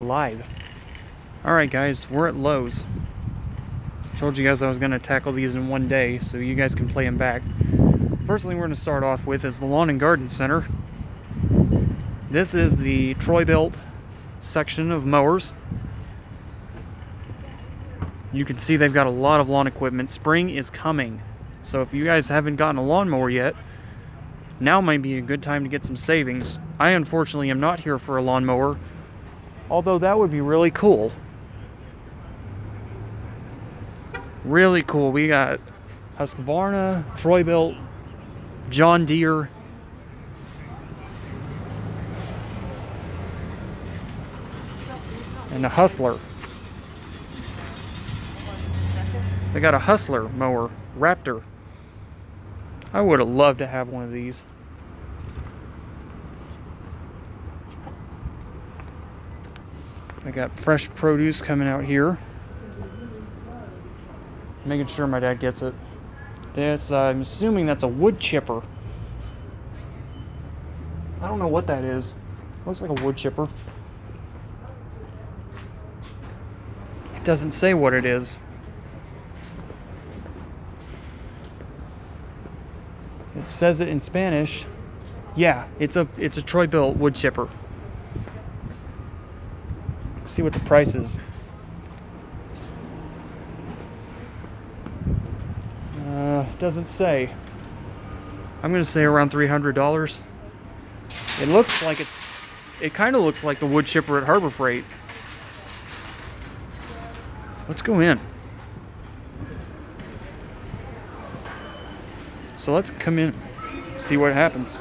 Live. Alright guys, we're at Lowe's. Told you guys I was going to tackle these in one day so you guys can play them back. First thing we're going to start off with is the Lawn and Garden Center. This is the Troy-Bilt section of mowers. You can see they've got a lot of lawn equipment. Spring is coming, so if you guys haven't gotten a lawnmower yet, now might be a good time to get some savings. I unfortunately am not here for a lawnmower, although that would be really cool. Really cool. We got Husqvarna, Troy-Bilt, John Deere, and a Hustler. They got a Hustler mower, Raptor. I would have loved to have one of these. I got fresh produce coming out here. Making sure my dad gets it. I'm assuming that's a wood chipper. I don't know what that is. Looks like a wood chipper. It doesn't say what it is. It says it in Spanish. Yeah, it's a Troy-Bilt wood chipper. See what the price is. Doesn't say. I'm gonna say around $300. It looks like it kind of looks like the wood chipper at Harbor Freight. Let's go in. So let's come in, see what happens.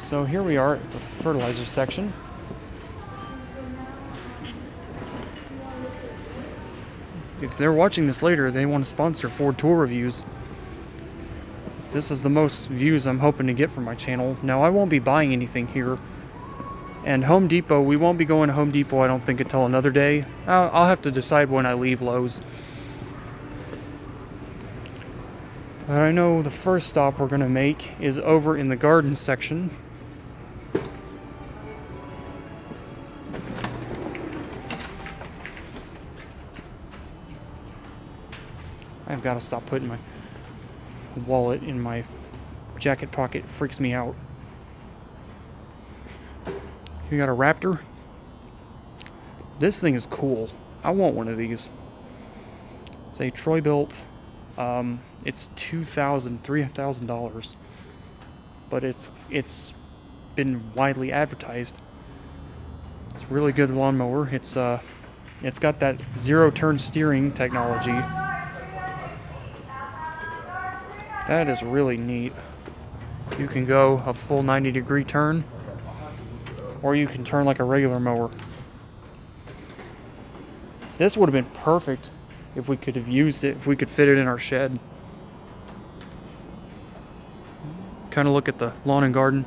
So here we are at the fertilizer section. If they're watching this later, they want to sponsor Ford Tour Reviews. This is the most views I'm hoping to get from my channel. Now, I won't be buying anything here. And Home Depot, we won't be going to Home Depot, I don't think, until another day. I'll have to decide when I leave Lowe's. But I know the first stop we're going to make is over in the garden section. I've got to stop putting my wallet in my jacket pocket. It freaks me out. You got a Raptor. This thing is cool. I want one of these. It's a Troy-Bilt. It's $3,000, but it's been widely advertised. It's a really good lawnmower. It's got that zero-turn steering technology. That is really neat. You can go a full 90-degree turn, or you can turn like a regular mower. This would have been perfect if we could have used it, if we could fit it in our shed. Kind of look at the lawn and garden.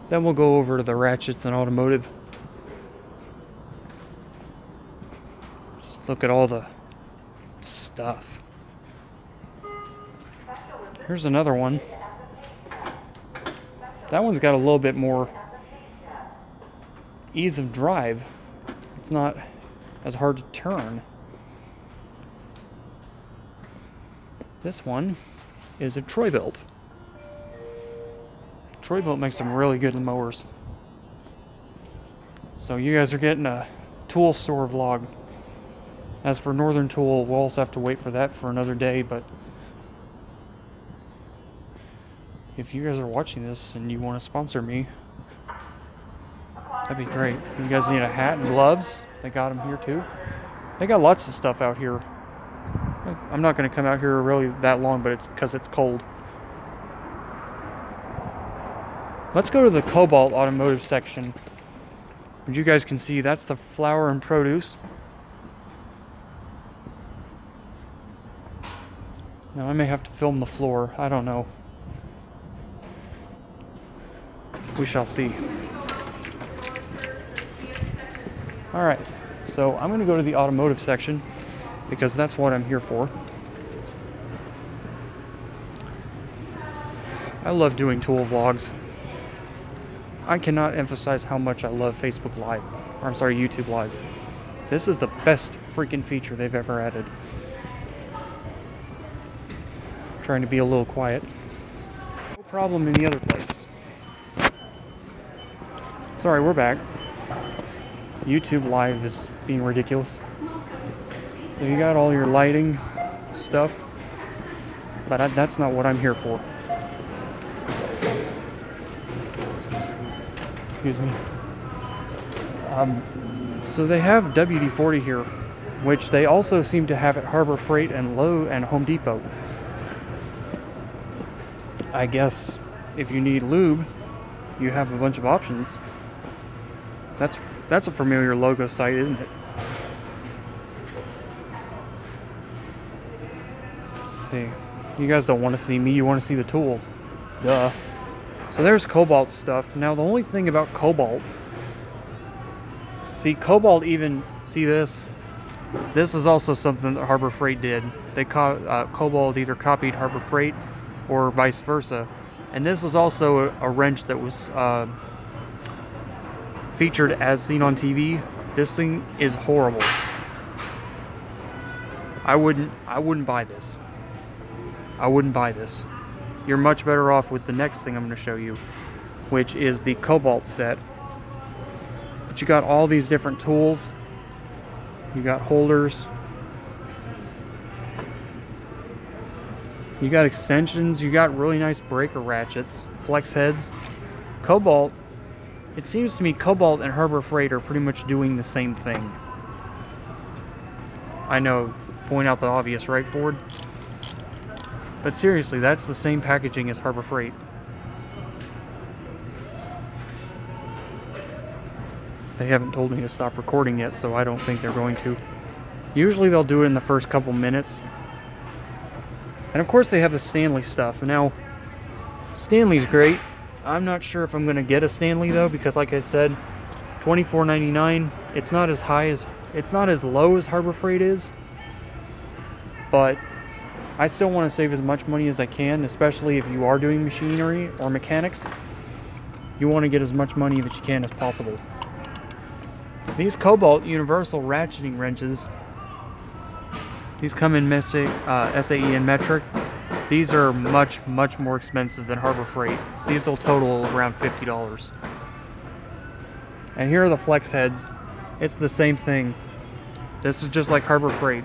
Then we'll go over to the ratchets and automotive. Just look at all the stuff. Here's another one. That one's got a little bit more ease of drive. It's not as hard to turn. This one is a Troy-Bilt. Troy-Bilt makes some really good mowers. So you guys are getting a tool store vlog. As for Northern Tool, we'll also have to wait for that for another day, but if you guys are watching this and you want to sponsor me, that'd be great. You guys need a hat and gloves? They got them here too. They got lots of stuff out here. I'm not going to come out here really that long, but it's because it's cold. Let's go to the Cobalt automotive section. As you guys can see, that's the flower and produce. Now I may have to film the floor. I don't know. We shall see. Alright, so I'm going to go to the automotive section because that's what I'm here for. I love doing tool vlogs. I cannot emphasize how much I love Facebook Live. Or I'm sorry, YouTube Live. This is the best freaking feature they've ever added. I'm trying to be a little quiet. No problem in the other place. Sorry, we're back. YouTube Live is being ridiculous. So you got all your lighting stuff, but that's not what I'm here for. Excuse me. So they have WD-40 here, which they also seem to have at Harbor Freight and Lowe's and Home Depot. I guess if you need lube, you have a bunch of options. That's a familiar logo site, isn't it? Let's see. You guys don't want to see me, you want to see the tools. Duh. So there's Cobalt stuff. Now the only thing about Cobalt, see Cobalt even, see this? This is also something that Harbor Freight did. They Cobalt either copied Harbor Freight or vice versa. And this is also a wrench that was featured as seen on TV. This thing is horrible. I wouldn't buy this. I wouldn't buy this. You're much better off with the next thing I'm going to show you, which is the Cobalt set. But you got all these different tools. You got holders. You got extensions. You got really nice breaker ratchets, flex heads. Cobalt, it seems to me Cobalt and Harbor Freight are pretty much doing the same thing. I know, point out the obvious, right, Ford? But seriously, that's the same packaging as Harbor Freight. They haven't told me to stop recording yet, so I don't think they're going to. Usually they'll do it in the first couple minutes. And of course they have the Stanley stuff. Now, Stanley's great. I'm not sure if I'm going to get a Stanley though, because like I said, $24.99. It's not as high as, it's not as low as Harbor Freight is, but I still want to save as much money as I can, especially if you are doing machinery or mechanics. You want to get as much money that you can as possible. These Cobalt universal ratcheting wrenches, these come in SAE and metric. These are much more expensive than Harbor Freight. These will total around $50. And here are the flex heads. It's the same thing. This is just like Harbor Freight,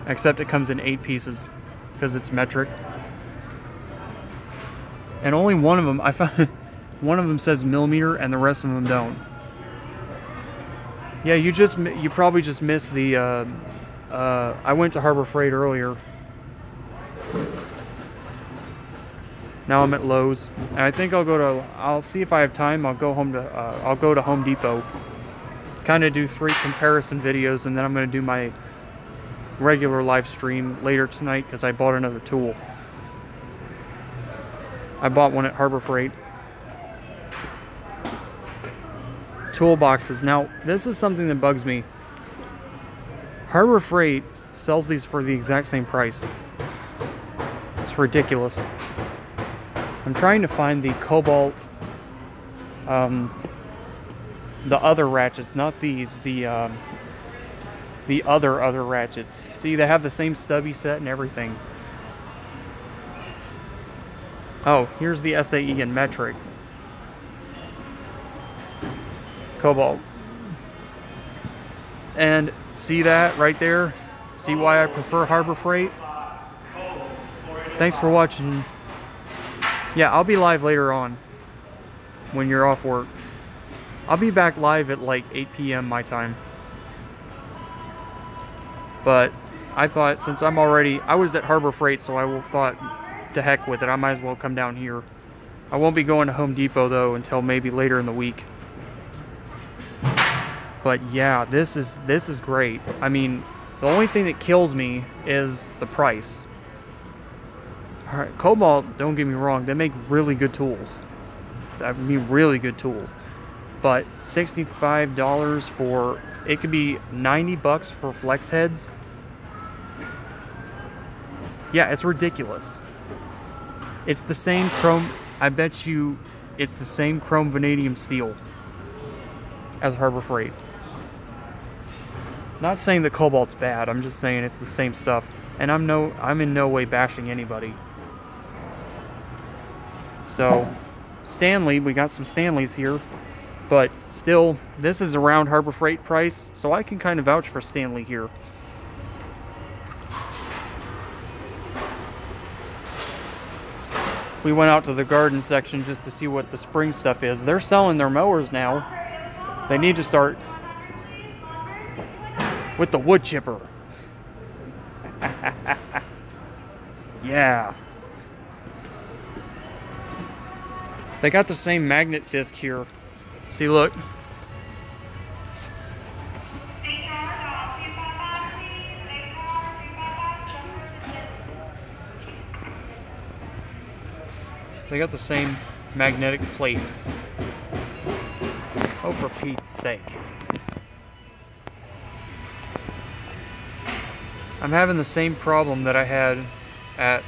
except it comes in 8 pieces because it's metric. And only one of them, I found one of them says millimeter and the rest of them don't. Yeah, you probably just missed the I went to Harbor Freight earlier. Now I'm at Lowe's, and I think I'll see if I have time. I'll go to Home Depot, kind of do 3 comparison videos, and then I'm going to do my regular live stream later tonight because I bought another tool. I bought one at Harbor Freight. Toolboxes. Now, this is something that bugs me. Harbor Freight sells these for the exact same price. It's ridiculous. I'm trying to find the Cobalt, the other ratchets, not these, the other ratchets. See, they have the same stubby set and everything. Oh, here's the SAE and metric. Cobalt. And see that right there? See why I prefer Harbor Freight? Thanks for watching. Yeah, I'll be live later on when you're off work. I'll be back live at like 8 p.m. my time. But I thought, since I was at Harbor Freight, so I thought, to heck with it, I might as well come down here. I won't be going to Home Depot though until maybe later in the week. But yeah, this is great. I mean, the only thing that kills me is the price. Alright, Cobalt, don't get me wrong, they make really good tools. I mean, really good tools. But $65 for, it could be $90 for flex heads. Yeah, it's ridiculous. It's the same chrome, I bet you it's the same chrome vanadium steel. as Harbor Freight. Not saying that Cobalt's bad, I'm just saying it's the same stuff. And I'm in no way bashing anybody. So, Stanley, we got some Stanleys here. But still, this is around Harbor Freight price, so I can kind of vouch for Stanley here. We went out to the garden section just to see what the spring stuff is. They're selling their mowers now. They need to start with the wood chipper. Yeah. They got the same magnet disc here. See, look. They got the same magnetic plate. Oh, for Pete's sake. I'm having the same problem that I had at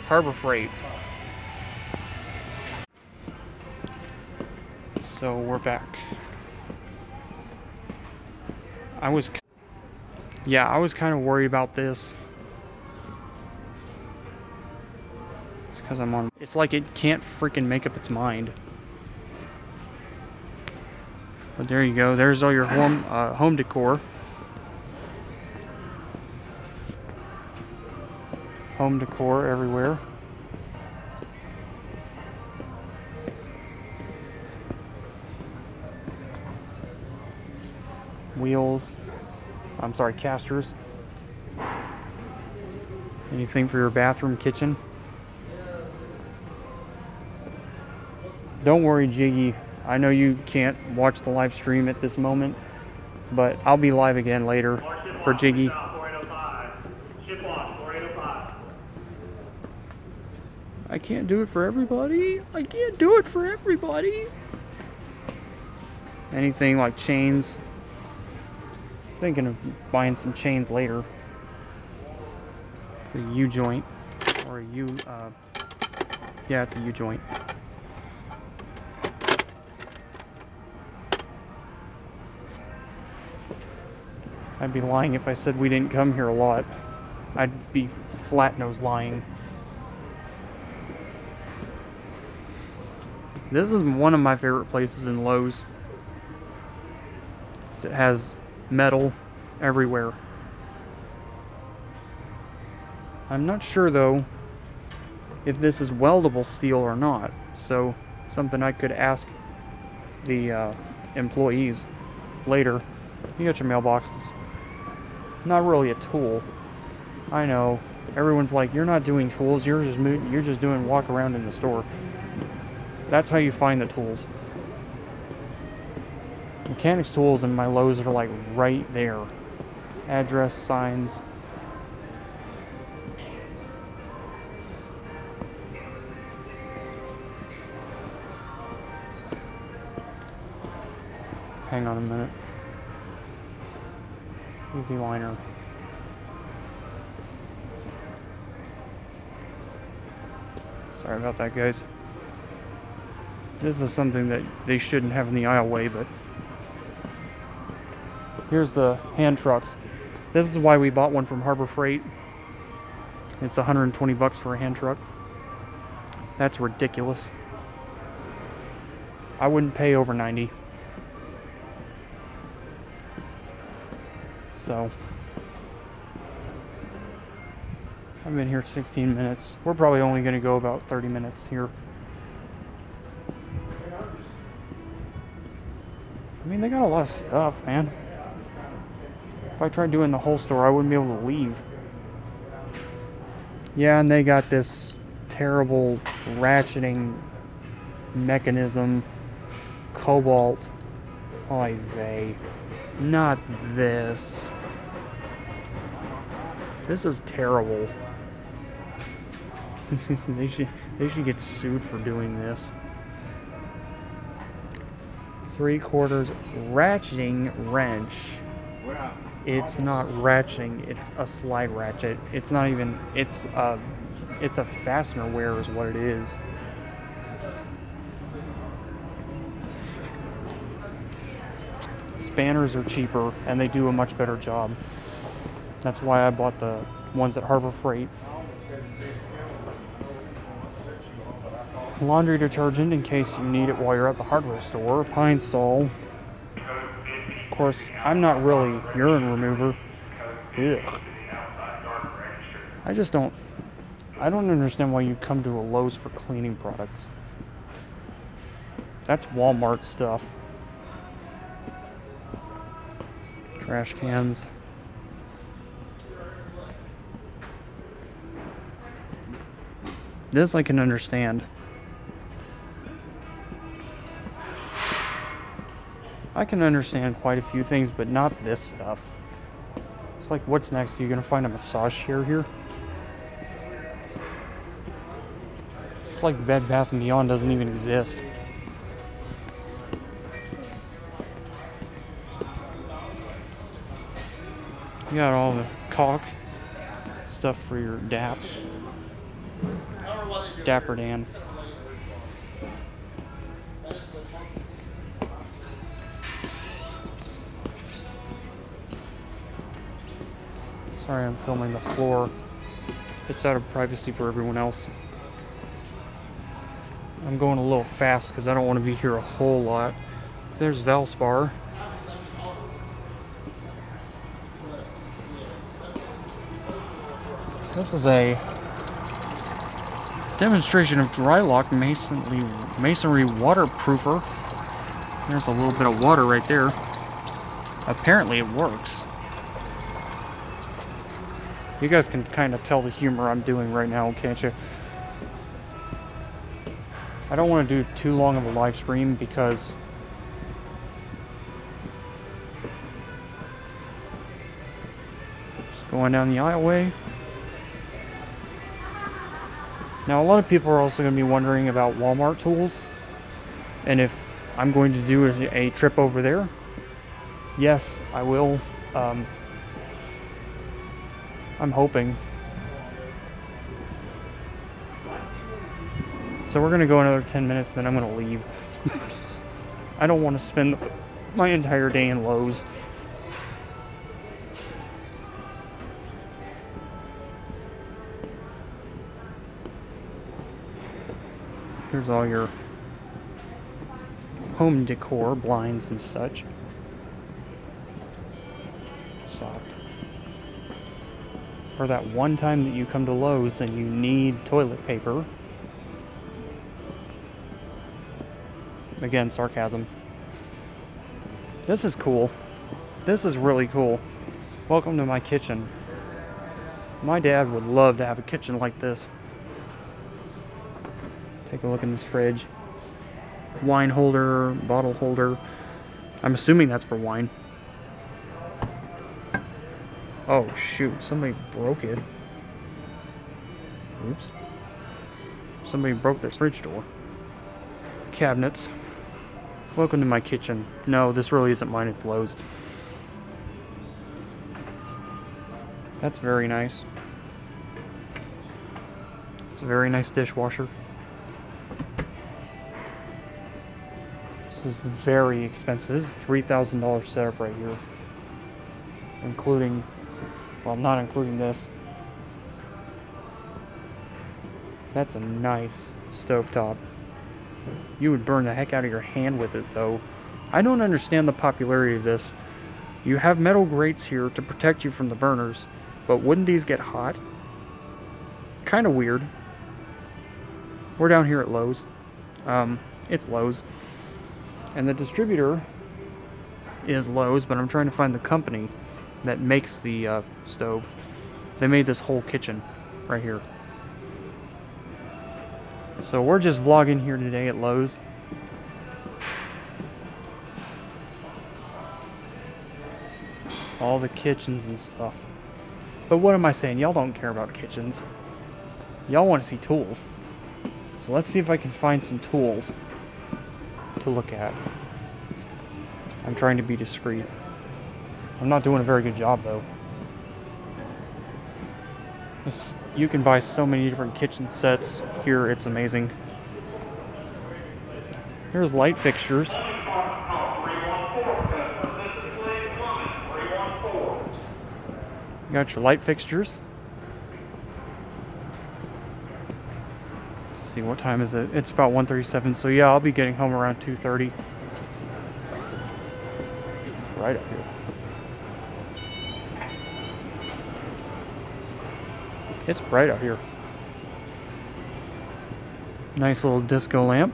Harbor Freight. So we're back. I was kind of worried about this. It's because I'm on. It's like it can't freaking make up its mind. But there you go. There's all your home decor. Home decor everywhere. Wheels. I'm sorry, casters. Anything for your bathroom, kitchen? Don't worry, Jiggy. I know you can't watch the live stream at this moment, but I'll be live again later for Jiggy. I can't do it for everybody. I can't do it for everybody. Anything like chains. Thinking of buying some chains later. It's a U-joint. Or a U, yeah, it's a U-joint. I'd be lying if I said we didn't come here a lot. I'd be flat-nosed lying. This is one of my favorite places in Lowe's. It has metal everywhere. I'm not sure though if this is weldable steel or not, so something I could ask the employees later. You got your mailboxes. Not really a tool. I know everyone's like, you're not doing tools, you're just doing walk around in the store. That's how you find the tools. Mechanics tools in my Lowe's are like right there. Address, signs. Hang on a minute. Easy liner. Sorry about that, guys. This is something that they shouldn't have in the aisleway, but here's the hand trucks. This is why we bought one from Harbor Freight. It's 120 bucks for a hand truck. That's ridiculous. I wouldn't pay over 90. So I've been here 16 minutes. We're probably only going to go about 30 minutes here. I mean, they got a lot of stuff, man. If I tried doing the whole store, I wouldn't be able to leave. Yeah, and they got this terrible ratcheting mechanism. Cobalt. Oy vey. Not this. This is terrible. They should get sued for doing this. 3/4 ratcheting wrench. It's not ratcheting, it's a slide ratchet. It's not even, it's a fastener wear is what it is. Spanners are cheaper and they do a much better job. That's why I bought the ones at Harbor Freight. Laundry detergent in case you need it while you're at the hardware store. Pine Sol. Of course, I'm not really urine remover. Ugh. I don't understand why you come to a Lowe's for cleaning products. That's Walmart stuff. Trash cans. This I can understand. I can understand quite a few things, but not this stuff. It's like, what's next? Are you gonna find a massage chair here? It's like Bed Bath & Beyond doesn't even exist. You got all the caulk stuff for your Dapper Dan. Sorry, I'm filming the floor. It's out of privacy for everyone else. I'm going a little fast because I don't want to be here a whole lot. There's Valspar. This is a demonstration of Drylok masonry waterproofer. There's a little bit of water right there. Apparently it works. You guys can kind of tell the humor I'm doing right now, can't you? I don't want to do too long of a live stream because just going down the aisleway. Now, a lot of people are also going to be wondering about Walmart tools and if I'm going to do a trip over there. Yes, I will. I'm hoping. So we're going to go another 10 minutes, then I'm going to leave. I don't want to spend my entire day in Lowe's. Here's all your home decor, blinds and such. Soft. For that one time that you come to Lowe's and you need toilet paper. Again, sarcasm. This is cool. This is really cool. Welcome to my kitchen. My dad would love to have a kitchen like this. Take a look in this fridge. Wine holder, bottle holder. I'm assuming that's for wine. Oh shoot, somebody broke it. Oops. Somebody broke the fridge door. Cabinets. Welcome to my kitchen. No, this really isn't mine, it's Lowe's. That's very nice. It's a very nice dishwasher. This is very expensive. This is a $3,000 setup right here. Including, well, not including this. That's a nice stovetop. You would burn the heck out of your hand with it, though. I don't understand the popularity of this. You have metal grates here to protect you from the burners, but wouldn't these get hot? Kind of weird. We're down here at Lowe's. It's Lowe's. And the distributor is Lowe's, but I'm trying to find the company that makes the stove. They made this whole kitchen right here. So we're just vlogging here today at Lowe's. All the kitchens and stuff. But what am I saying? Y'all don't care about kitchens. Y'all want to see tools. So let's see if I can find some tools to look at. I'm trying to be discreet. I'm not doing a very good job though. You can buy so many different kitchen sets here, it's amazing. Here's light fixtures. You got your light fixtures. Let's see, what time is it? It's about 1:37, so yeah, I'll be getting home around 2:30. It's bright up here. It's bright out here. Nice little disco lamp.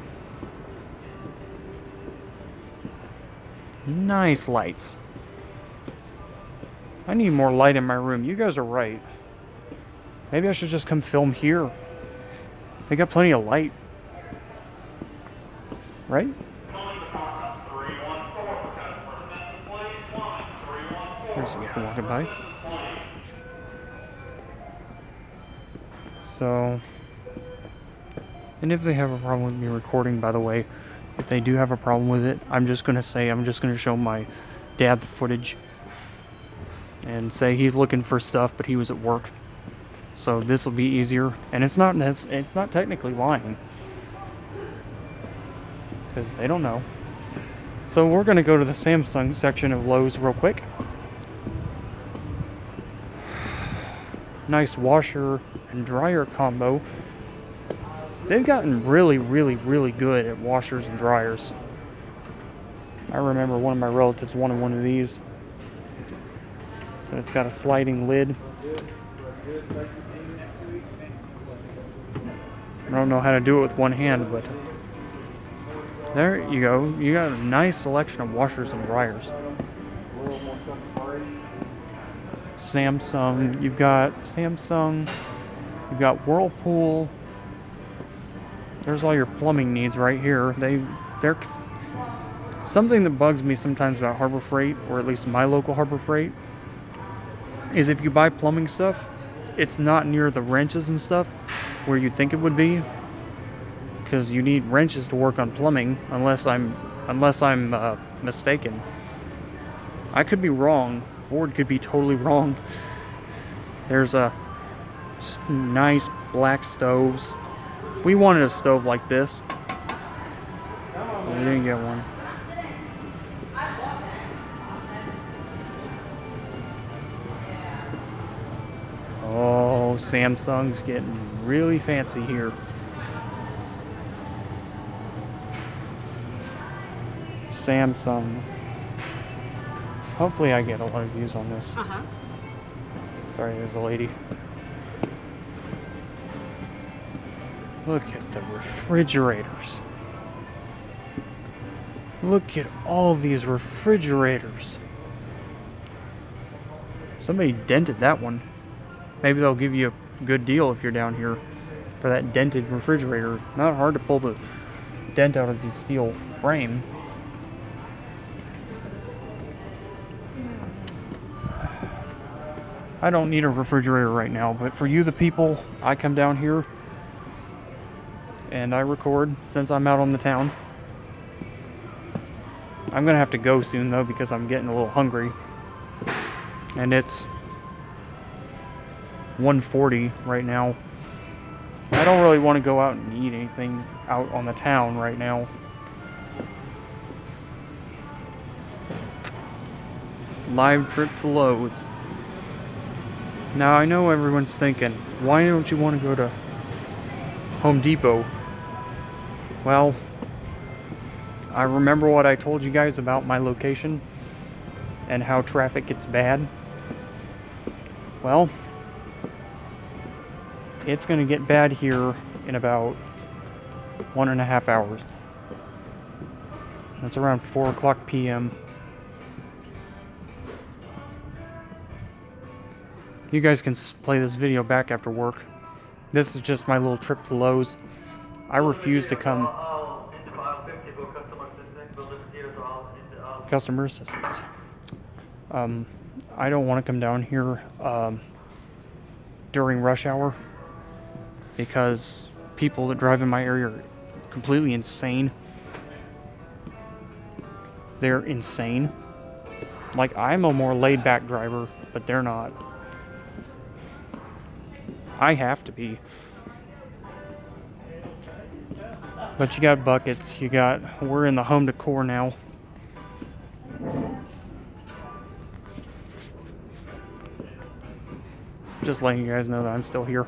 Nice lights. I need more light in my room. You guys are right. Maybe I should just come film here. They got plenty of light. Right? There's a guy walking by. So, and if they have a problem with me recording, by the way, if they do have a problem with it, I'm just going to show my dad the footage and say he's looking for stuff, but he was at work. So this will be easier, and it's not technically lying, because they don't know. So we're going to go to the Samsung section of Lowe's real quick. Nice washer and dryer combo. They've gotten really, really, really good at washers and dryers. I remember one of my relatives wanted one of these. So it's got a sliding lid. I don't know how to do it with one hand, but there you go. You got a nice selection of washers and dryers. Samsung, you've got Whirlpool. There's all your plumbing needs right here. They're something that bugs me sometimes about Harbor Freight, or at least my local Harbor Freight, is if you buy plumbing stuff, it's not near the wrenches and stuff where you'd think it would be, because you need wrenches to work on plumbing, unless I'm mistaken. I could be wrong. Ford could be totally wrong. There's a nice black stoves. We wanted a stove like this. We didn't get one. Oh, Samsung's getting really fancy here. Samsung. Hopefully I get a lot of views on this. Sorry, there's a lady. Look at the refrigerators. Look at all these refrigerators. Somebody dented that one. Maybe they'll give you a good deal if you're down here for that dented refrigerator. Not hard to pull the dent out of the steel frame. I don't need a refrigerator right now, but for you, the people, I come down here and I record since I'm out on the town. I'm gonna have to go soon though, because I'm getting a little hungry. And it's 1:40 right now. I don't really want to go out and eat anything out on the town right now. Live trip to Lowe's. Now I know everyone's thinking, why don't you want to go to Home Depot? Well, I remember what I told you guys about my location and how traffic gets bad. Well, it's going to get bad here in about 1.5 hours. That's around 4:00 p.m. You guys can play this video back after work. This is just my little trip to Lowe's. I refuse to come. Customer assistance. I don't want to come down here during rush hour, because people that drive in my area are completely insane. They're insane. Like, I'm a more laid-back driver, but they're not. I have to be. But you got buckets, we're in the home decor now. Just letting you guys know that I'm still here.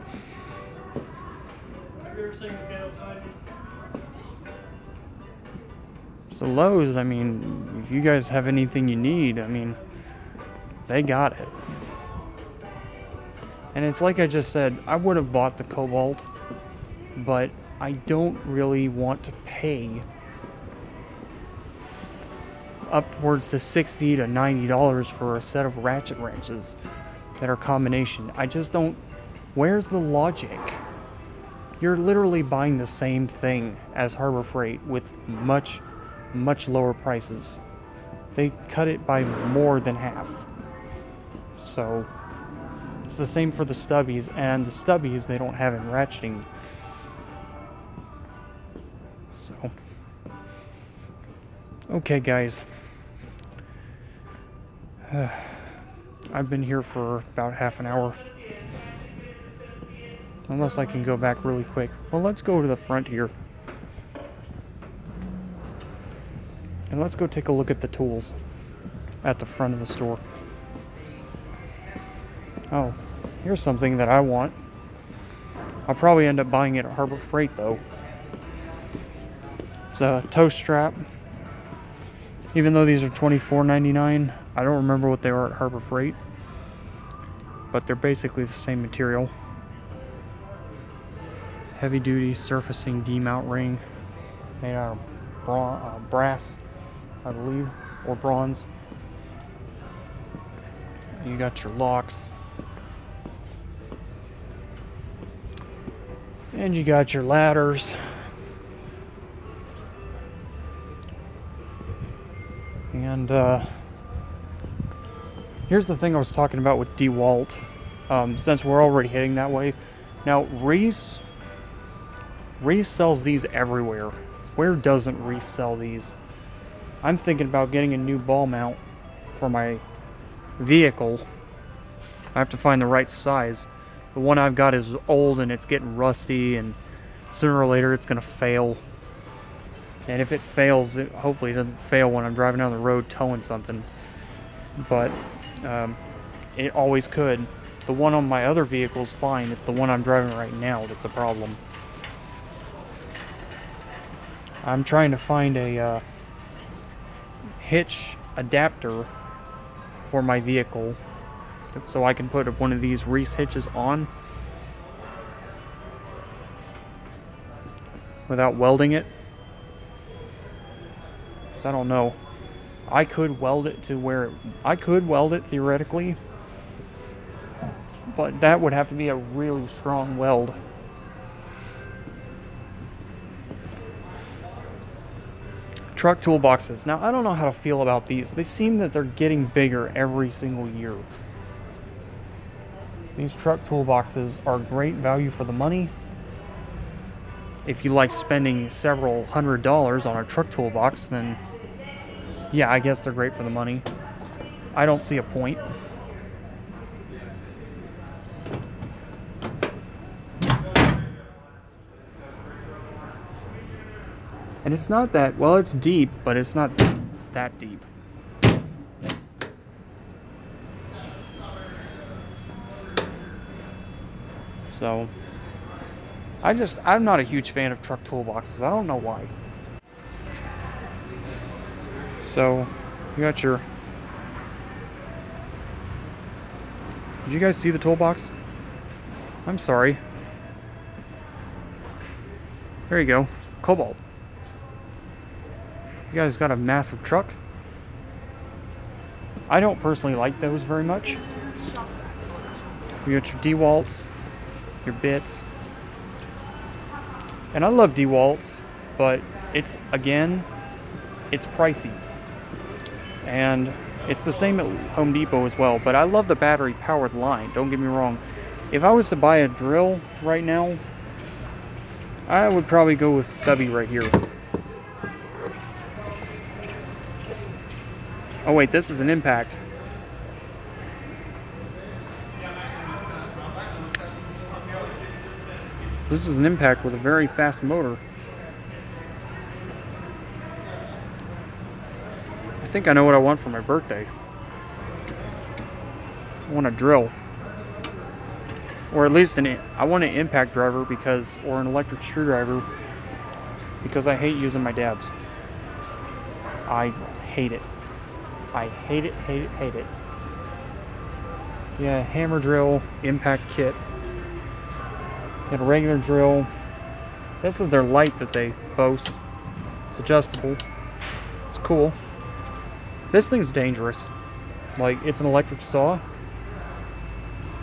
So Lowe's, I mean, if you guys have anything you need, I mean, they got it. And it's like I just said, I would have bought the Cobalt, but I don't really want to pay upwards to $60 to $90 for a set of ratchet wrenches that are combination. I just don't. Where's the logic? You're literally buying the same thing as Harbor Freight with much lower prices. They cut it by more than half. So it's the same for the stubbies, and the stubbies they don't have in ratcheting. So okay guys, I've been here for about half an hour, unless I can go back really quick. Well, let's go to the front here and let's go take a look at the tools at the front of the store. Oh, here's something that I want. I'll probably end up buying it at Harbor Freight though. It's a toe strap. Even though these are $24.99, I don't remember what they are at Harbor Freight, but they're basically the same material. Heavy duty surfacing demount ring made out of brass, I believe, or bronze. You got your locks, and you got your ladders. And here's the thing I was talking about with DeWalt. Since we're already heading that way, now Reese sells these everywhere. Where doesn't Reese sell these? I'm thinking about getting a new ball mount for my vehicle. I have to find the right size. The one I've got is old and it's getting rusty, and sooner or later it's gonna fail. And if it fails, it hopefully doesn't fail when I'm driving down the road towing something. But it always could. The one on my other vehicle is fine. It's the one I'm driving right now that's a problem. I'm trying to find a hitch adapter for my vehicle so I can put one of these Reese hitches on without welding it. I don't know. I could weld it to where I could weld it theoretically, but that would have to be a really strong weld. Truck toolboxes. Now, I don't know how to feel about these. They seem that they're getting bigger every single year. These truck toolboxes are great value for the money. If you like spending several $100s on a truck toolbox, then yeah, I guess they're great for the money. I don't see a point. And it's not that, well, it's deep, but it's not that deep. So, I'm not a huge fan of truck toolboxes. I don't know why. So, you got your... Did you guys see the toolbox? I'm sorry. There you go. Cobalt. You guys got a massive truck. I don't personally like those very much. You got your DeWalts, your bits. And I love DeWalts, but it's pricey. And it's the same at Home Depot as well, but I love the battery powered line, don't get me wrong. If I was to buy a drill right now, I would probably go with Stubby right here. Oh wait, this is an Impact. This is an Impact with a very fast motor. I think I know what I want for my birthday. I want a drill. or at least I want an impact driver or an electric screwdriver, because I hate using my dad's. I hate it. I hate it, hate it, hate it. Yeah, hammer drill, impact kit. Got a regular drill. This is their light that they boast. It's adjustable. It's cool. This thing's dangerous. Like, it's an electric saw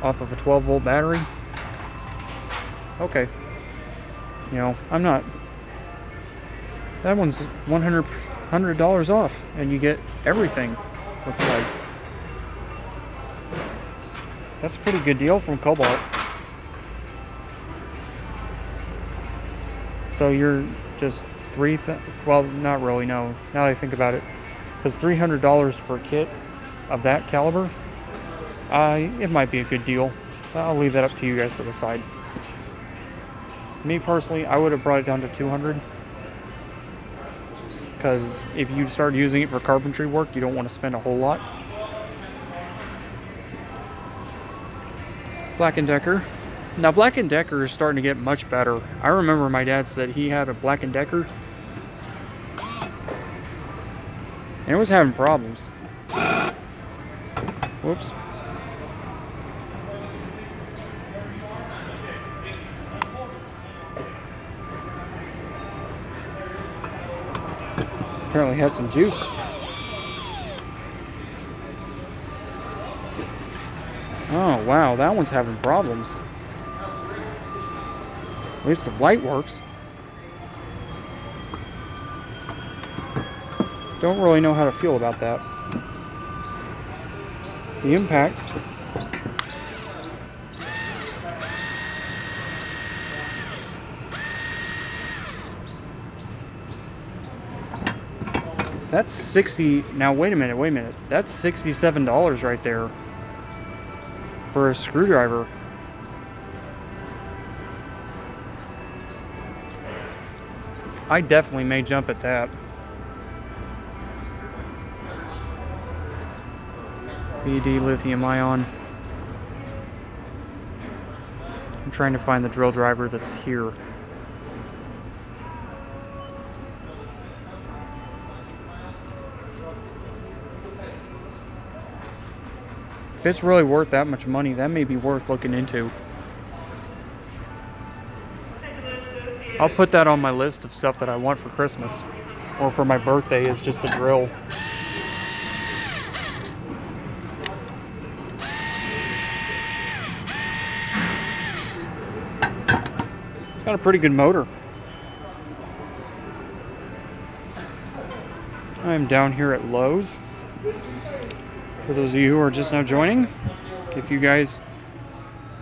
off of a 12-volt battery. Okay. You know, I'm not... That one's $100 off, and you get everything. Looks like. That's a pretty good deal from Cobalt. So you're just well, not really, no. Now that I think about it, because $300 for a kit of that caliber, it might be a good deal. I'll leave that up to you guys to decide. Me personally, I would have brought it down to $200, because if you start using it for carpentry work, you don't want to spend a whole lot. Black & Decker. Now, Black & Decker is starting to get much better. I remember my dad said he had a Black & Decker, and it was having problems. Whoops. Apparently had some juice. Oh, wow, that one's having problems. At least the light works. Don't really know how to feel about that. The impact. That's 60. Now wait a minute. That's $67 right there for a screwdriver. I definitely may jump at that. BD lithium ion. I'm trying to find the drill driver that's here. If it's really worth that much money, that may be worth looking into. I'll put that on my list of stuff that I want for Christmas, or for my birthday, is just a drill. It's got a pretty good motor. I'm down here at Lowe's. For those of you who are just now joining, if you guys...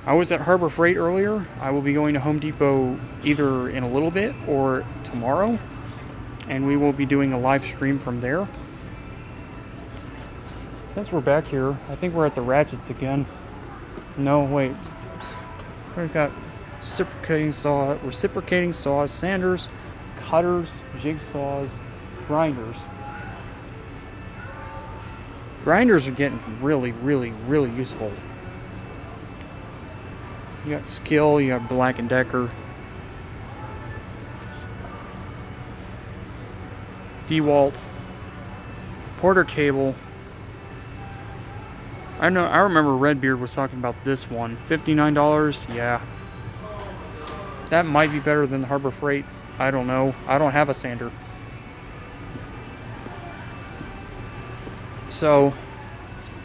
I was at Harbor Freight earlier. I will be going to Home Depot either in a little bit or tomorrow, and we will be doing a live stream from there. Since we're back here, I think we're at the ratchets again. No, wait. We've got reciprocating saws, sanders, cutters, jigsaws, grinders. Grinders are getting really, really, really useful. You got Skill, you got Black & Decker, DeWalt, Porter Cable. I remember Redbeard was talking about this one. $59, yeah. That might be better than the Harbor Freight. I don't know. I don't have a sander. So,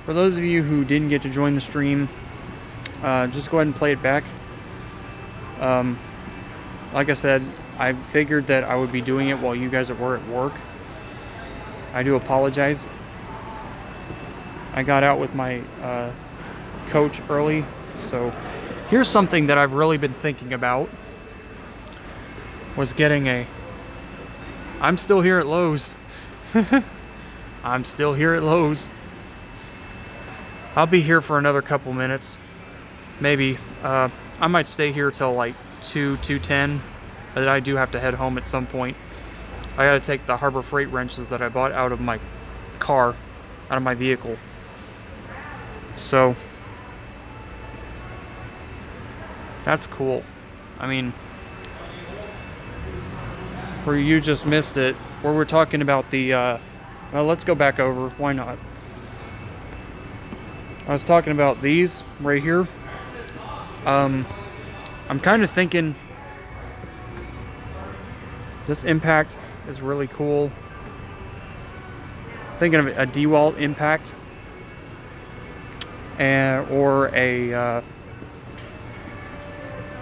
for those of you who didn't get to join the stream, just go ahead and play it back. Like I said, I figured that I would be doing it while you guys were at work. I do apologize. I got out with my coach early, so here's something that I've really been thinking about, was getting a... I'm still here at Lowe's. I'm still here at Lowe's. I'll be here for another couple minutes. Maybe. I might stay here till like 2:10, but I do have to head home at some point. I gotta take the Harbor Freight wrenches that I bought out of my car, out of my vehicle. So, That's cool. I mean, for you just missed it, where we're talking about the, well, let's go back over. Why not? I was talking about these right here. I'm kind of thinking this Impact is really cool. Thinking of a DeWalt Impact, or a.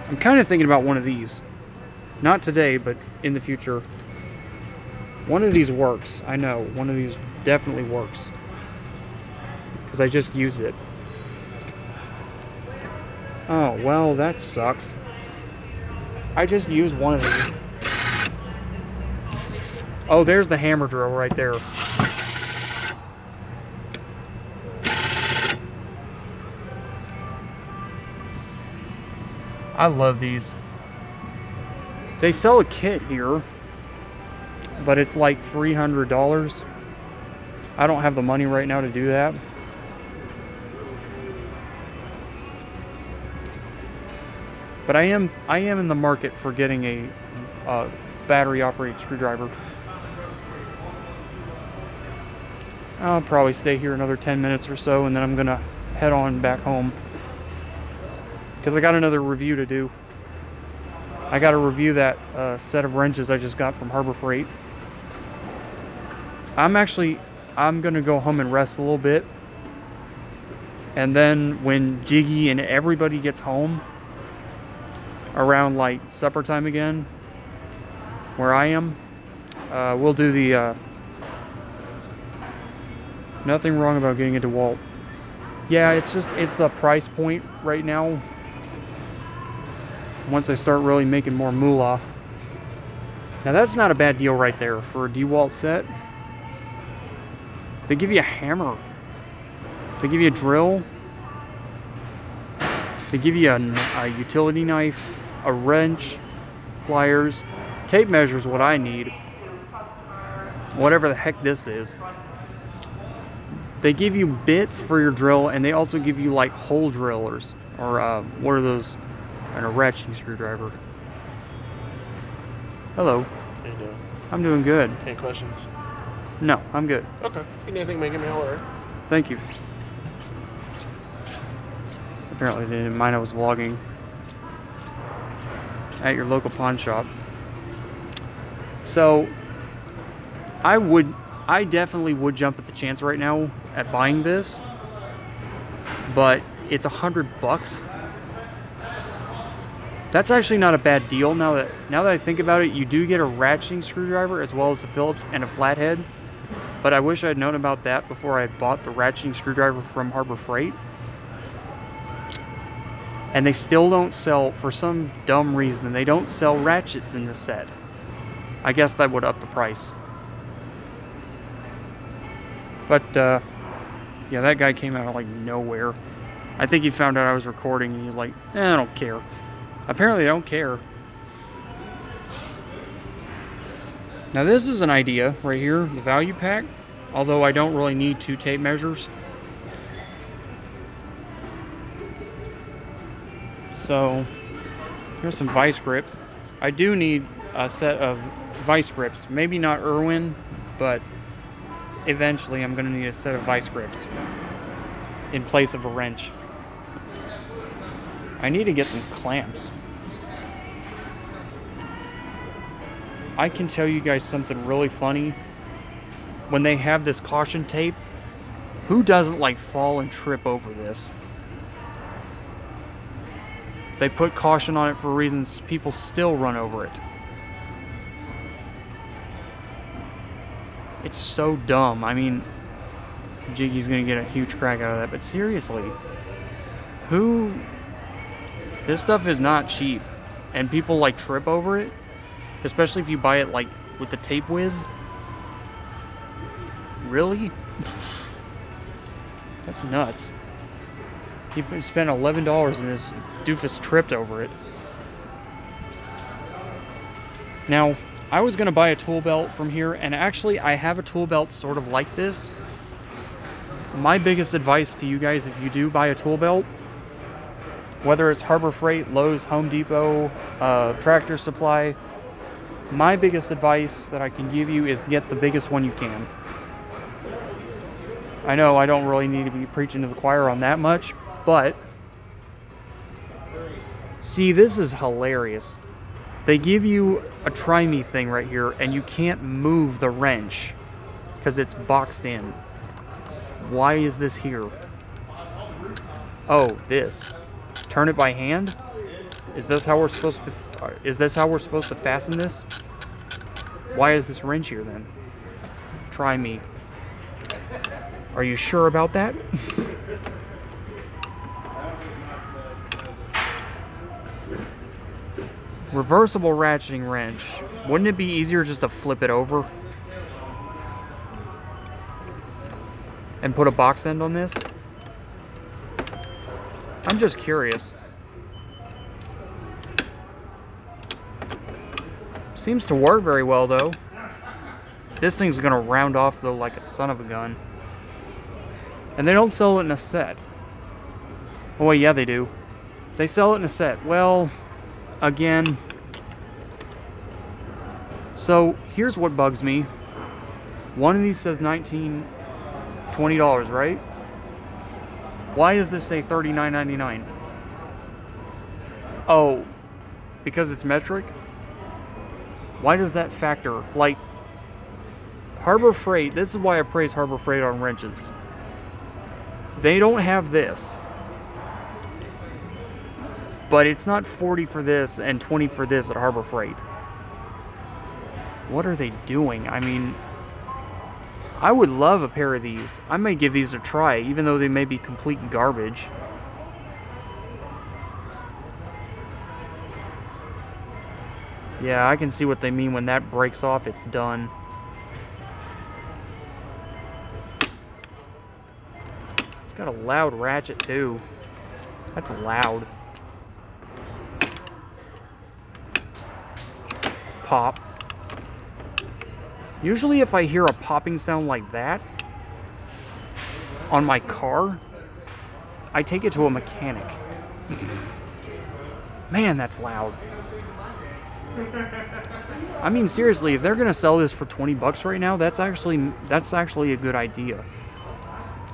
I'm kind of thinking about one of these. Not today, but in the future. One of these works. I know one of these definitely works because I just used it. Oh well, that sucks. I just used one of these. Oh, there's the hammer drill right there. I love these. They sell a kit here, but it's like $300. I don't have the money right now to do that. But I am in the market for getting a battery operated screwdriver. I'll probably stay here another 10 minutes or so, and then I'm gonna head on back home because I got another review to do. I got to review that set of wrenches I just got from Harbor Freight. I'm gonna go home and rest a little bit, and then when Jiggy and everybody gets home around like supper time again, where I am, we'll do the nothing wrong about getting a DeWalt. Yeah, it's the price point right now. Once I start really making more moolah. Now that's not a bad deal right there for a DeWalt set. They give you a hammer. They give you a drill. They give you a utility knife, a wrench, pliers. Tape measure is what I need. Whatever the heck this is. They give you bits for your drill, and they also give you like hole drillers, or what are those? And a ratchet screwdriver. Hello. How you doing? I'm doing good. Any questions? No, I'm good. Okay. You need anything, give me a holler. Thank you. Apparently they didn't mind I was vlogging at your local pawn shop. So I definitely would jump at the chance right now at buying this, but it's $100. That's actually not a bad deal. Now that I think about it, you do get a ratcheting screwdriver as well as a Phillips and a flathead. But I wish I had known about that before I bought the ratcheting screwdriver from Harbor Freight. And they still don't sell, for some dumb reason, they don't sell ratchets in this set. I guess that would up the price. But, yeah, that guy came out of, like, nowhere. I think he found out I was recording, and he was like, I don't care. Apparently, I don't care. Now, this is an idea right here, the value pack. Although I don't really need 2 tape measures. So, here's some vice grips. I do need a set of vice grips. Maybe not Irwin, but eventually I'm going to need a set of vice grips in place of a wrench. I need to get some clamps. I can tell you guys something really funny. When they have this caution tape, who doesn't like fall and trip over this? They put caution on it for reasons people still run over it. It's so dumb. I mean, Jiggy's gonna get a huge crack out of that, but seriously, this stuff is not cheap, and people like trip over it, especially if you buy it like with the tape whiz. Really? That's nuts. He spent $11 and this doofus tripped over it. Now, I was gonna buy a tool belt from here, and actually I have a tool belt sort of like this. My biggest advice to you guys, if you do buy a tool belt, Whether it's Harbor Freight, Lowe's, Home Depot, Tractor Supply, my biggest advice that I can give you is get the biggest one you can. I know I don't really need to be preaching to the choir on that much, but see, this is hilarious. They give you a try me thing right here, and you can't move the wrench because it's boxed in. Why is this here? Oh, this. Turn it by hand? Is this how we're supposed to fasten this? Why is this wrench here then? Try me. Are you sure about that? Reversible ratcheting wrench. Wouldn't it be easier just to flip it over and put a box end on this? I'm just curious. Seems to work very well though. This thing's gonna round off though like a son of a gun. And they don't sell it in a set. Oh wait, yeah they do. They sell it in a set. Well, again. So here's what bugs me. One of these says $20, right? Why does this say $39.99? Oh, because it's metric? Why does that factor? Like, Harbor Freight, this is why I praise Harbor Freight on wrenches. They don't have this. But it's not 40 for this and 20 for this at Harbor Freight. What are they doing? I mean, I would love a pair of these. I may give these a try, even though they may be complete garbage. Yeah, I can see what they mean when that breaks off, it's done. It's got a loud ratchet too. That's loud. Pop. Usually if I hear a popping sound like that on my car, I take it to a mechanic. Man, that's loud. I mean, seriously, if they're gonna sell this for 20 bucks right now, that's actually a good idea.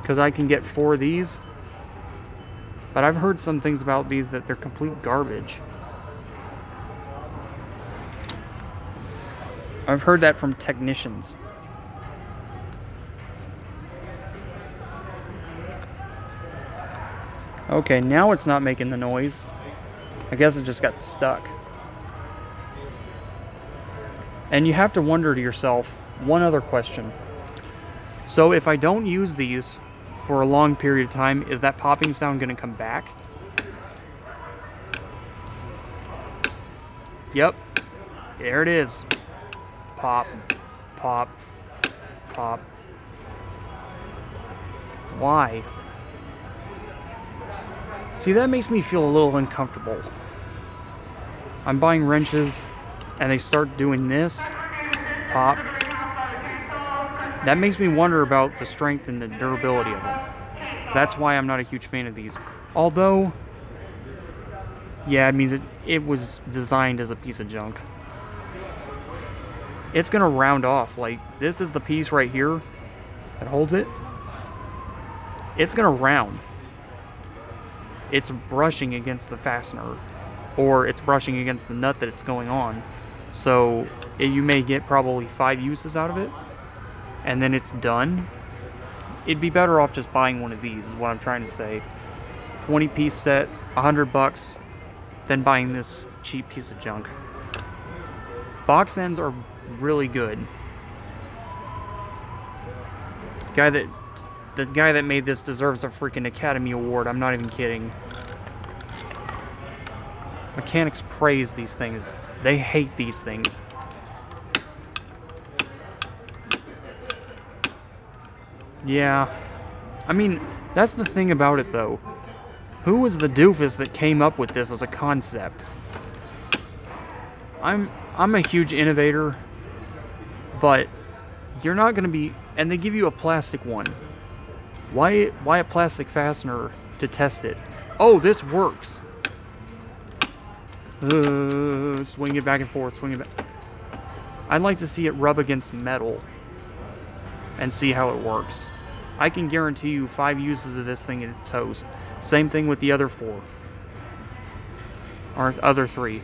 Because I can get 4 of these. But I've heard some things about these that they're complete garbage. I've heard that from technicians. Okay, now it's not making the noise. I guess it just got stuck. And you have to wonder to yourself, one other question. So if I don't use these for a long period of time, is that popping sound going to come back? Yep. There it is. Pop, pop, pop. Why? See, that makes me feel a little uncomfortable. I'm buying wrenches and they start doing this. Pop. That makes me wonder about the strength and the durability of them. That's why I'm not a huge fan of these. Although, yeah, it means it was designed as a piece of junk. It's gonna round off. Like, this is the piece right here that holds it. It's gonna round. It's brushing against the fastener, or it's brushing against the nut that it's going on. So you may get probably 5 uses out of it, and then it's done. It'd be better off just buying one of these, is what I'm trying to say. 20-piece set, 100 bucks, than buying this cheap piece of junk. Box ends are really good. The guy that made this deserves a freaking Academy Award. I'm not even kidding. Mechanics praise these things. They hate these things. Yeah. I mean, that's the thing about it though. Who was the doofus that came up with this as a concept? I'm a huge innovator, but you're not going to be... And they give you a plastic one. Why a plastic fastener to test it? Oh, this works. Swing it back and forth, swing it back. I'd like to see it rub against metal and see how it works. I can guarantee you 5 uses of this thing and it's toast. Same thing with the other 4. Or other 3.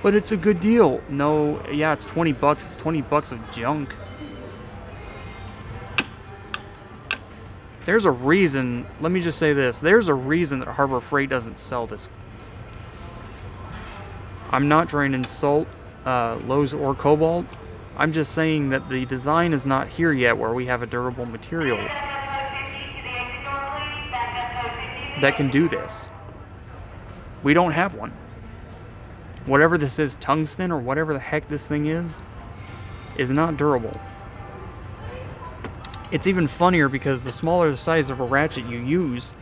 But it's a good deal. No, yeah, it's 20 bucks. It's 20 bucks of junk. There's a reason, let me just say this. There's a reason that Harbor Freight doesn't sell this. I'm not trying to insult Lowe's or Cobalt. I'm just saying that the design is not here yet where we have a durable material that can do this. We don't have one. Whatever this is, tungsten or whatever the heck this thing is not durable. It's even funnier because the smaller the size of a ratchet you use,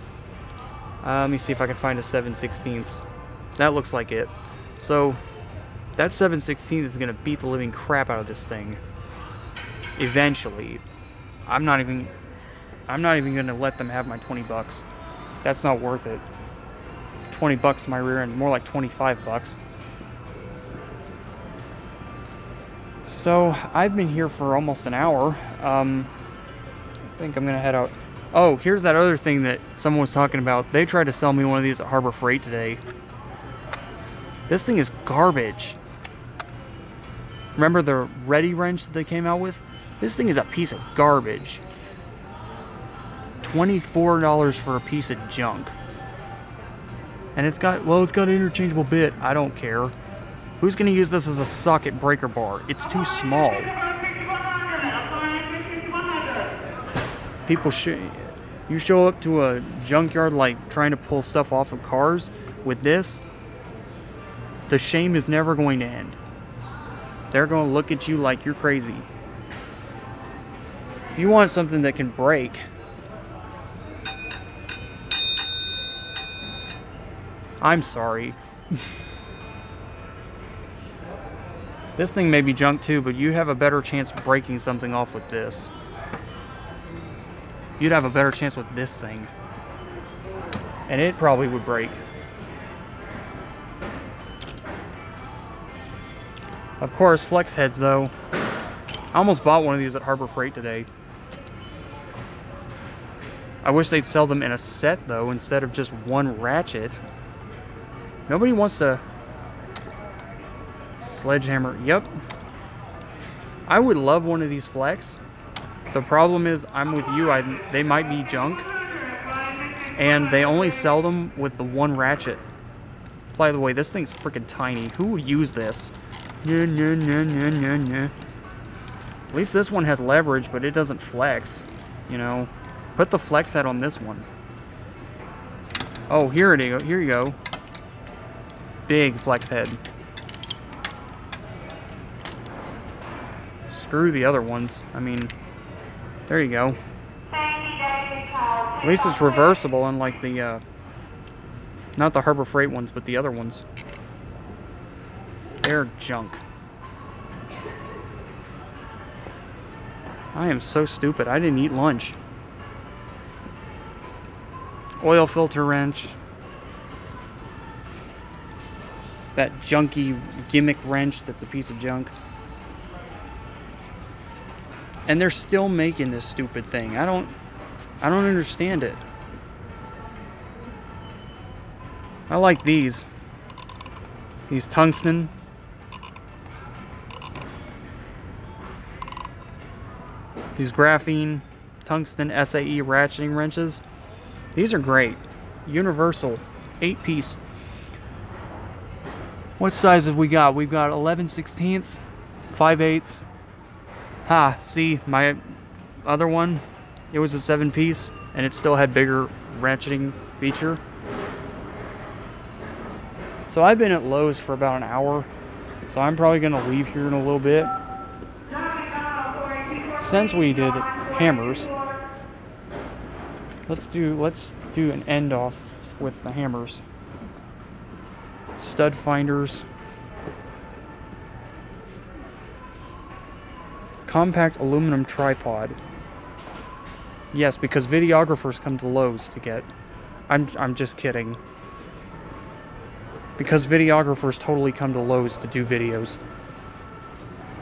let me see if I can find a 7/16. That looks like it. So that 7/16 is going to beat the living crap out of this thing. Eventually. I'm not even going to let them have my 20 bucks. That's not worth it. 20 bucks my rear end, more like 25 bucks. So I've been here for almost an hour. I think I'm going to head out. Oh, here's that other thing that someone was talking about. They tried to sell me one of these at Harbor Freight today. This thing is garbage. Remember the Ready wrench that they came out with? This thing is a piece of garbage. $24 for a piece of junk. And it's got, well, it's got an interchangeable bit. I don't care. Who's going to use this as a socket breaker bar? It's too small. People you show up to a junkyard like trying to pull stuff off of cars with this, the shame is never going to end. They're going to look at you like you're crazy. If you want something that can break, I'm sorry. This thing may be junk too, but you have a better chance of breaking something off with this. You'd have a better chance with this thing. And it probably would break. Of course, flex heads though. I almost bought one of these at Harbor Freight today. I wish they'd sell them in a set though, instead of just one ratchet. Nobody wants to... Sledgehammer, yep. I would love one of these flex. The problem is, I'm with you, they might be junk. And they only sell them with the one ratchet. By the way, this thing's freaking tiny. Who would use this? At least this one has leverage, but it doesn't flex. You know, put the flex head on this one. Oh, here you go. Big flex head. Screw the other ones. I mean, there you go. At least it's reversible, unlike the, not the Harbor Freight ones, but the other ones. They're junk. I am so stupid. I didn't eat lunch. Oil filter wrench. That junky gimmick wrench that's a piece of junk. And they're still making this stupid thing. I don't understand it. I like these. These tungsten. These graphene tungsten SAE ratcheting wrenches. These are great. Universal. 8-piece. What size have we got? We've got 11/16, 5/8. Ha, see, my other one, it was a 7-piece, and it still had bigger ratcheting feature. So I've been at Lowe's for about an hour, so I'm probably going to leave here in a little bit. Since we did hammers, let's do an end off with the hammers. Stud finders. Compact aluminum tripod. Yes, because videographers come to Lowe's to get. I'm just kidding. Because videographers totally come to Lowe's to do videos.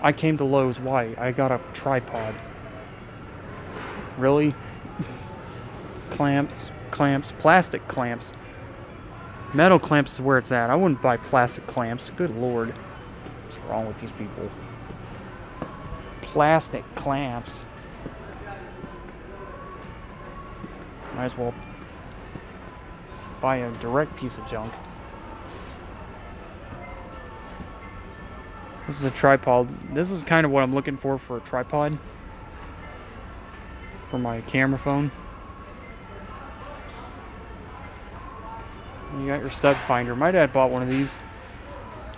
I came to Lowe's, why? I got a tripod. Really? Clamps, plastic clamps. Metal clamps is where it's at. I wouldn't buy plastic clamps. Good lord. What's wrong with these people? Plastic clamps. Might as well buy a direct piece of junk. This is a tripod. This is kind of what I'm looking for a tripod for my camera phone. You got your step finder. My dad bought one of these.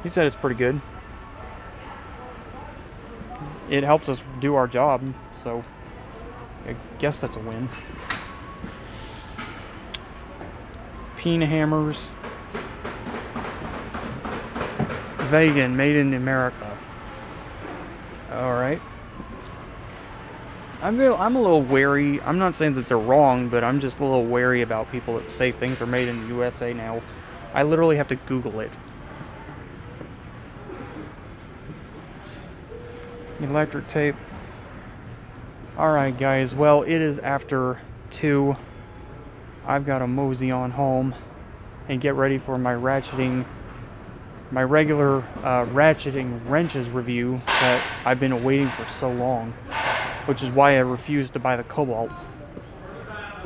He said it's pretty good. It helps us do our job, so I guess that's a win. Peen hammers. Vegan, made in America. Alright. I'm a little wary. I'm not saying that they're wrong, but I'm just a little wary about people that say things are made in the USA now. I literally have to Google it. Electric tape. Alright guys, well it is after 2. I've got to mosey on home and get ready for my regular ratcheting wrenches review that I've been awaiting for so long, which is why I refused to buy the Cobalts.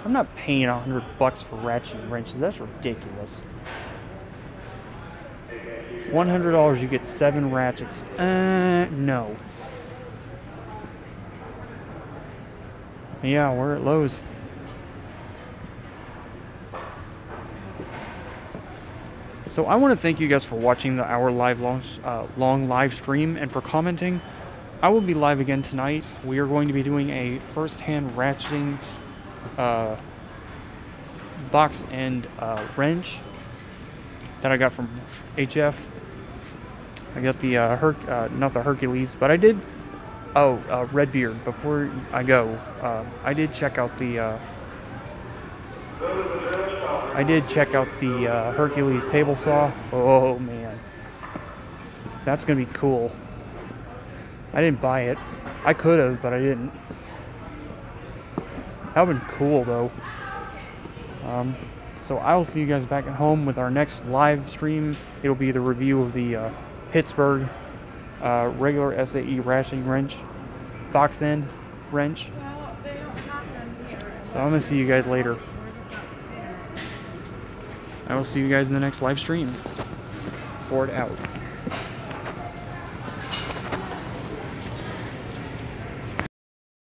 I'm not paying $100 for ratcheting wrenches. That's ridiculous. $100 you get 7 ratchets. No. Yeah, we're at Lowe's. So I want to thank you guys for watching the hour long live stream and for commenting. I will be live again tonight. We are going to be doing a first-hand ratcheting box and wrench that I got from HF. I got the not the Hercules, but I did. Oh, Redbeard. Before I go, I did check out the. Hercules table saw. Oh man, that's gonna be cool. I didn't buy it. I could have, but I didn't. That would have been cool though. So I will see you guys back at home with our next live stream. It'll be the review of the Pittsburgh regular SAE ratcheting wrench, box end wrench. So I'm gonna see you guys later. I will see you guys in the next live stream. Ford out.